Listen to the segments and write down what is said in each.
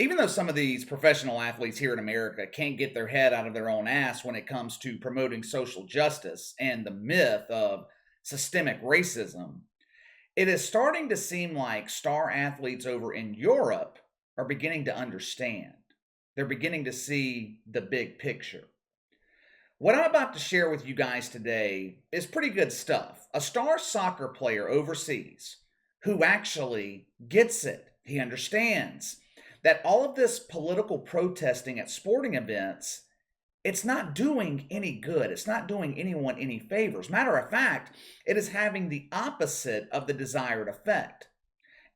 Even though some of these professional athletes here in America can't get their head out of their own ass when it comes to promoting social justice and the myth of systemic racism, it is starting to seem like star athletes over in Europe are beginning to understand. They're beginning to see the big picture. What I'm about to share with you guys today is pretty good stuff. A star soccer player overseas who actually gets it, he understands that all of this political protesting at sporting events, it's not doing any good. It's not doing anyone any favors. Matter of fact, it is having the opposite of the desired effect.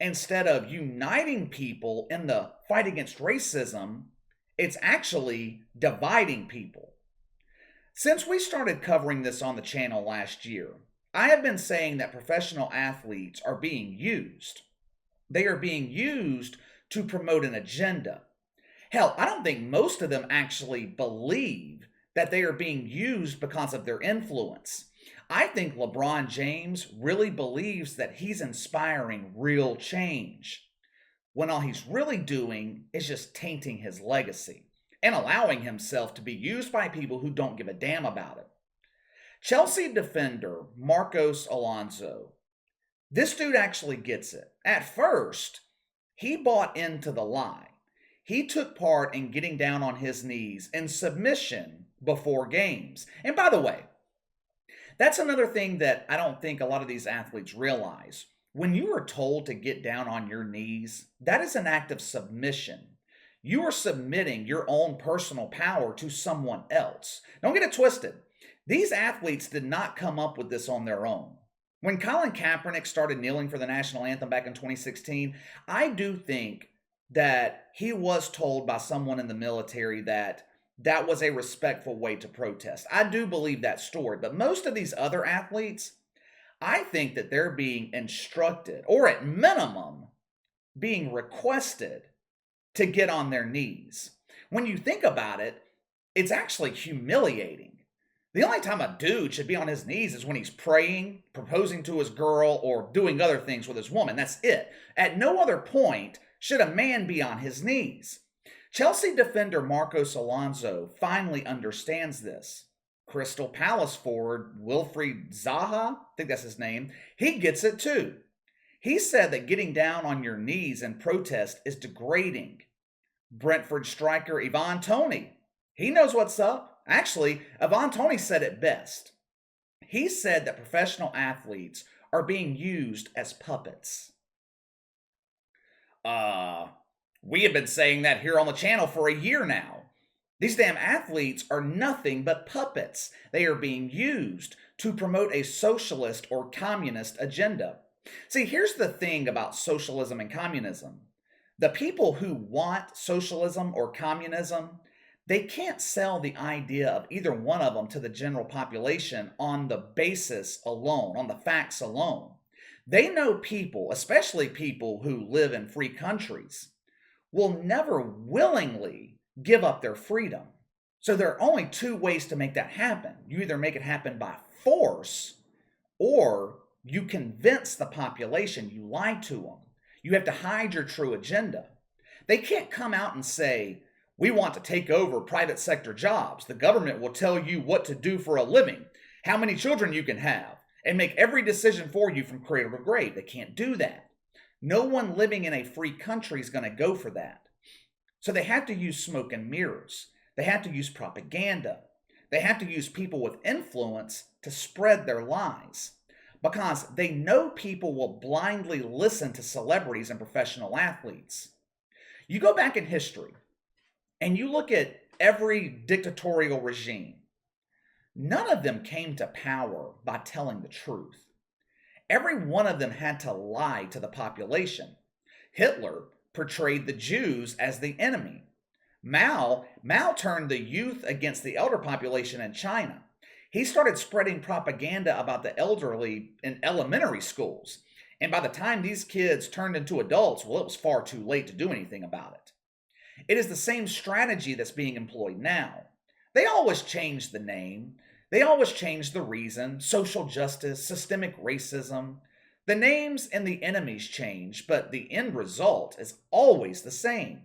Instead of uniting people in the fight against racism, it's actually dividing people. Since we started covering this on the channel last year, I have been saying that professional athletes are being used. They are being used to promote an agenda. Hell, I don't think most of them actually believe that they are being used because of their influence. I think LeBron James really believes that he's inspiring real change, when all he's really doing is just tainting his legacy and allowing himself to be used by people who don't give a damn about it. Chelsea defender Marcos Alonso, this dude actually gets it. At first, he bought into the lie. He took part in getting down on his knees in submission before games. And by the way, that's another thing that I don't think a lot of these athletes realize. When you are told to get down on your knees, that is an act of submission. You are submitting your own personal power to someone else. Don't get it twisted. These athletes did not come up with this on their own. When Colin Kaepernick started kneeling for the national anthem back in 2016, I do think that he was told by someone in the military that that was a respectful way to protest. I do believe that story, but most of these other athletes, I think that they're being instructed, or at minimum, being requested to get on their knees. When you think about it, it's actually humiliating. The only time a dude should be on his knees is when he's praying, proposing to his girl, or doing other things with his woman. That's it. At no other point should a man be on his knees. Chelsea defender Marcos Alonso finally understands this. Crystal Palace forward Wilfried Zaha, I think that's his name, he gets it too. He said that getting down on your knees in protest is degrading. Brentford striker Ivan Toney, he knows what's up. Actually, Ivan Toney said it best. He said that professional athletes are being used as puppets. We have been saying that here on the channel for a year now. These damn athletes are nothing but puppets. They are being used to promote a socialist or communist agenda. See, here's the thing about socialism and communism. The people who want socialism or communism, they can't sell the idea of either one of them to the general population on the basis alone, on the facts alone. They know people, especially people who live in free countries, will never willingly give up their freedom. So there are only two ways to make that happen. You either make it happen by force, or you convince the population, you lie to them. You have to hide your true agenda. They can't come out and say, we want to take over private sector jobs. The government will tell you what to do for a living, how many children you can have, and make every decision for you from cradle to grave. They can't do that. No one living in a free country is going to go for that. So they have to use smoke and mirrors. They have to use propaganda. They have to use people with influence to spread their lies, because they know people will blindly listen to celebrities and professional athletes. You go back in history and you look at every dictatorial regime. None of them came to power by telling the truth. Every one of them had to lie to the population. Hitler portrayed the Jews as the enemy. Mao turned the youth against the elder population in China. He started spreading propaganda about the elderly in elementary schools. And by the time these kids turned into adults, well, it was far too late to do anything about it. It is the same strategy that's being employed now. They always change the name. They always change the reason: social justice, systemic racism. The names and the enemies change, but the end result is always the same.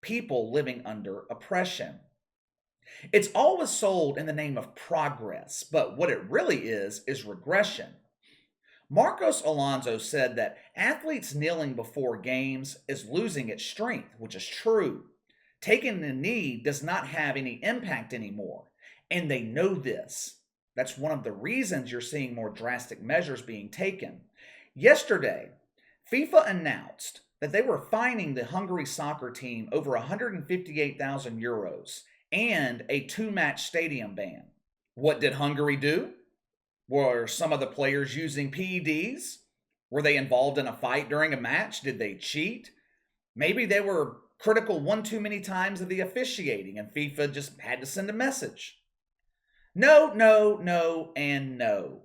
people living under oppression. It's always sold in the name of progress, but what it really is regression. Marcos Alonso said that athletes kneeling before games is losing its strength, which is true. Taking the knee does not have any impact anymore, and they know this. That's one of the reasons you're seeing more drastic measures being taken. Yesterday, FIFA announced that they were fining the Hungary soccer team over 158,000 euros and a two-match stadium ban. What did Hungary do? Were some of the players using PEDs? Were they involved in a fight during a match? Did they cheat? Maybe they were critical one too many times of the officiating and FIFA just had to send a message. No, no, no, and no.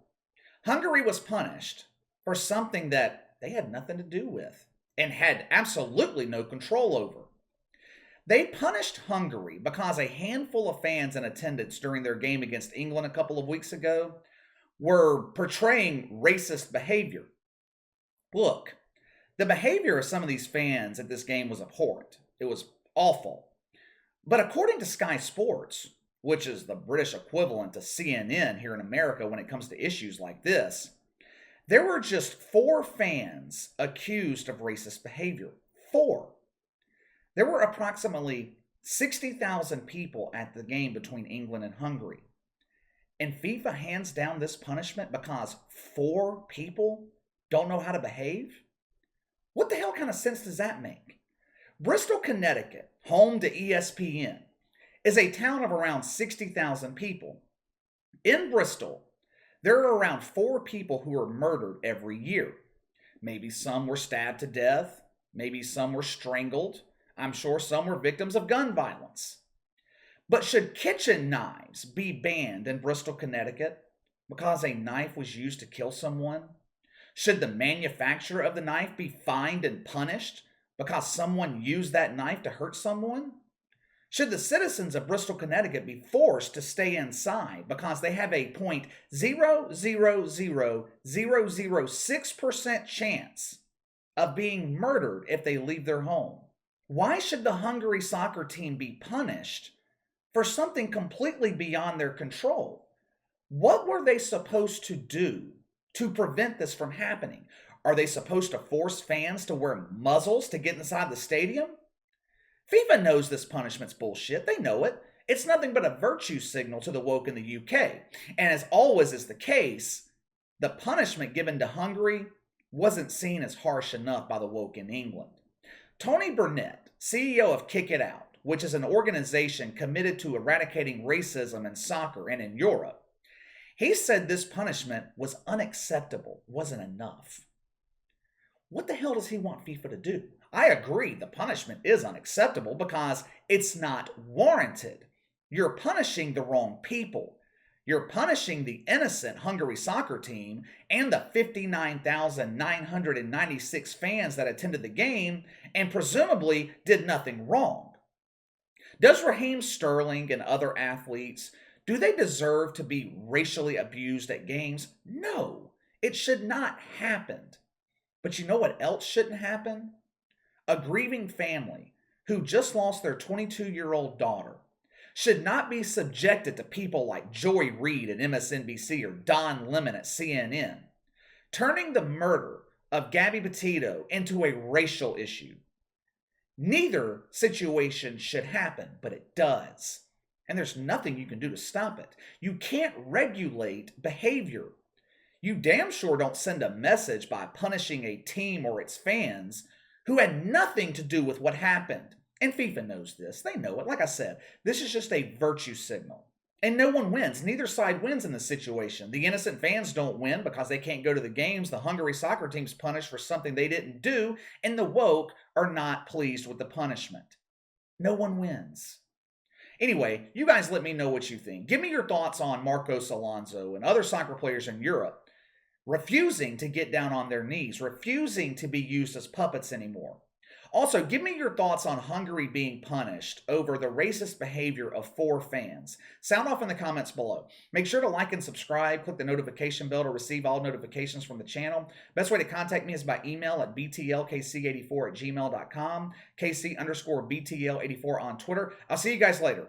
Hungary was punished for something that they had nothing to do with and had absolutely no control over. They punished Hungary because a handful of fans in attendance during their game against England a couple of weeks ago were portraying racist behavior. Look, the behavior of some of these fans at this game was abhorrent. It was awful. But according to Sky Sports, which is the British equivalent to CNN here in America when it comes to issues like this, there were just 4 fans accused of racist behavior. 4. There were approximately 60,000 people at the game between England and Hungary. And FIFA hands down this punishment because 4 people don't know how to behave? What the hell kind of sense does that make? Bristol, Connecticut, home to ESPN, is a town of around 60,000 people. In Bristol, there are around 4 people who are murdered every year. Maybe some were stabbed to death. Maybe some were strangled. I'm sure some were victims of gun violence. But should kitchen knives be banned in Bristol, Connecticut because a knife was used to kill someone? Should the manufacturer of the knife be fined and punished because someone used that knife to hurt someone? Should the citizens of Bristol, Connecticut be forced to stay inside because they have a 0.000006% chance of being murdered if they leave their home? Why should the Hungary soccer team be punished for something completely beyond their control? What were they supposed to do to prevent this from happening? Are they supposed to force fans to wear muzzles to get inside the stadium? FIFA knows this punishment's bullshit. They know it. It's nothing but a virtue signal to the woke in the UK. And as always is the case, the punishment given to Hungary wasn't seen as harsh enough by the woke in England. Tony Burnett, CEO of Kick It Out, which is an organization committed to eradicating racism in soccer and in Europe, he said this punishment was unacceptable, wasn't enough. What the hell does he want FIFA to do? I agree, the punishment is unacceptable because it's not warranted. You're punishing the wrong people. You're punishing the innocent Hungary soccer team and the 59,996 fans that attended the game and presumably did nothing wrong. Does Raheem Sterling and other athletes, do they deserve to be racially abused at games? No, it should not happen. But you know what else shouldn't happen? A grieving family who just lost their 22-year-old daughter should not be subjected to people like Joy Reid at MSNBC or Don Lemon at CNN, turning the murder of Gabby Petito into a racial issue. Neither situation should happen, but it does. And there's nothing you can do to stop it. You can't regulate behavior. You damn sure don't send a message by punishing a team or its fans who had nothing to do with what happened. And FIFA knows this. They know it. Like I said, this is just a virtue signal. And no one wins. Neither side wins in this situation. The innocent fans don't win because they can't go to the games. The Hungary soccer team's punished for something they didn't do. And the woke are not pleased with the punishment. No one wins. Anyway, you guys let me know what you think. Give me your thoughts on Marcos Alonso and other soccer players in Europe refusing to get down on their knees, refusing to be used as puppets anymore. Also, give me your thoughts on Hungary being punished over the racist behavior of 4 fans. Sound off in the comments below. Make sure to like and subscribe. Click the notification bell to receive all notifications from the channel. Best way to contact me is by email at btlkc84@gmail.com, KC_BTL84 on Twitter. I'll see you guys later.